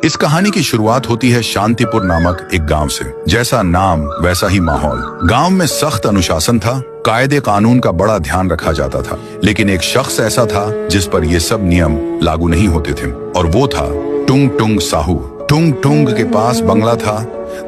इस कहानी की शुरुआत होती है शांतिपुर नामक एक गांव से। जैसा नाम वैसा ही माहौल। गांव में सख्त अनुशासन था, कायदे कानून का बड़ा ध्यान रखा जाता था। लेकिन एक शख्स ऐसा था जिस पर ये सब नियम लागू नहीं होते थे, और वो था टुंग टुंग साहू। टुंग टुंग के पास बंगला था,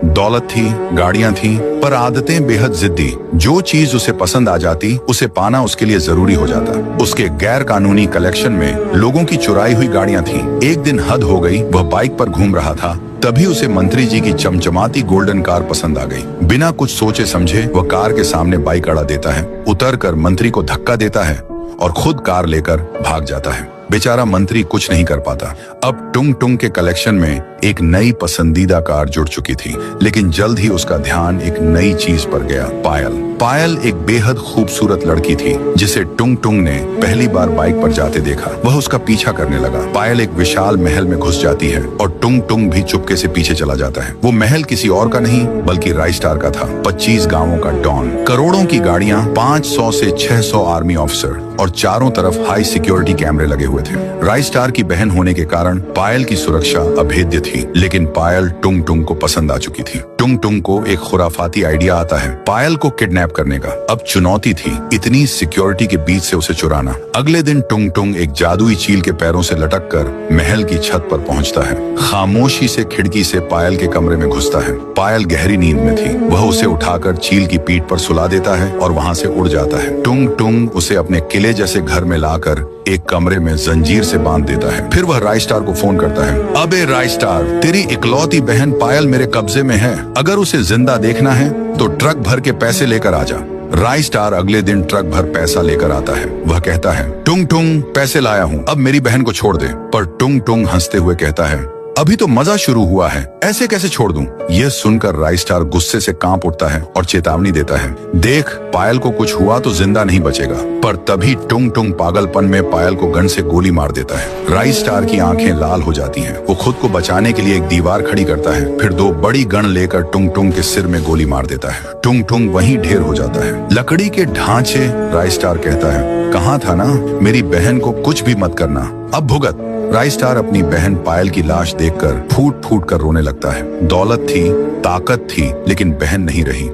दौलत थी, गाड़ियां थी, पर आदतें बेहद जिद्दी। जो चीज उसे पसंद आ जाती उसे पाना उसके लिए जरूरी हो जाता। उसके गैर कानूनी कलेक्शन में लोगों की चुराई हुई गाड़ियां थीं। एक दिन हद हो गई, वह बाइक पर घूम रहा था, तभी उसे मंत्री जी की चमचमाती गोल्डन कार पसंद आ गई। बिना कुछ सोचे समझे वह कार के सामने बाइक अड़ा देता है, उतरकर मंत्री को धक्का देता है और खुद कार लेकर भाग जाता है। बेचारा मंत्री कुछ नहीं कर पाता। अब टुंग टुंग के कलेक्शन में एक नई पसंदीदा कार जुड़ चुकी थी, लेकिन जल्द ही उसका ध्यान एक नई चीज पर गया, पायल। पायल एक बेहद खूबसूरत लड़की थी जिसे टुंग टुंग ने पहली बार बाइक पर जाते देखा। वह उसका पीछा करने लगा। पायल एक विशाल महल में घुस जाती है और टुंग टुंग भी चुपके से पीछे चला जाता है। वो महल किसी और का नहीं बल्कि राइस्टार का था। 25 गांवों का डॉन, करोड़ों की गाड़ियां, 500 से 600 आर्मी ऑफिसर और चारों तरफ हाई सिक्योरिटी कैमरे लगे हुए थे। राइस्टार की बहन होने के कारण पायल की सुरक्षा अभेद्य थी, लेकिन पायल टुंग टुंग को पसंद आ चुकी थी। टुंग टुंग को एक खुराफाती आइडिया आता है पायल को किडनैप करने का। अब चुनौती थी इतनी सिक्योरिटी के बीच से उसे चुराना। अगले दिन टुंग टुंग एक जादुई चील के पैरों से लटककर महल की छत पर पहुंचता है। खामोशी से खिड़की से पायल के कमरे में घुसता है। पायल गहरी नींद में थी। वह उसे उठाकर चील की पीठ पर सुला देता है और वहां से उड़ जाता है। टुंग टुंग उसे अपने किले जैसे घर में लाकर एक कमरे में जंजीर से बांध देता है। फिर वह राइस्टार को फोन करता है। अबे राइस्टार, तेरी इकलौती बहन पायल मेरे कब्जे में है। अगर उसे जिंदा देखना है तो ट्रक भर के पैसे लेकर आ जा। राइस्टार अगले दिन ट्रक भर पैसा लेकर आता है। वह कहता है, टुंग टुंग, पैसे लाया हूँ, अब मेरी बहन को छोड़ दे। पर टुंग टुंग हंसते हुए कहता है, अभी तो मजा शुरू हुआ है, ऐसे कैसे छोड़ दूं? यह सुनकर राइस्टार गुस्से से कांप उठता है और चेतावनी देता है, देख, पायल को कुछ हुआ तो जिंदा नहीं बचेगा। पर तभी टुंग टुंग पागलपन में पायल को गन से गोली मार देता है। राइस्टार की आंखें लाल हो जाती हैं। वो खुद को बचाने के लिए एक दीवार खड़ी करता है, फिर 2 बड़ी गन लेकर टुंग टुंग के सिर में गोली मार देता है। टुंग टुंग वहीं ढेर हो जाता है। लकड़ी के ढांचे। राइस्टार कहता है, कहा था ना मेरी बहन को कुछ भी मत करना, अब भुगत। राइस्टार अपनी बहन पायल की लाश देखकर फूट फूट कर रोने लगता है। दौलत थी, ताकत थी, लेकिन बहन नहीं रही।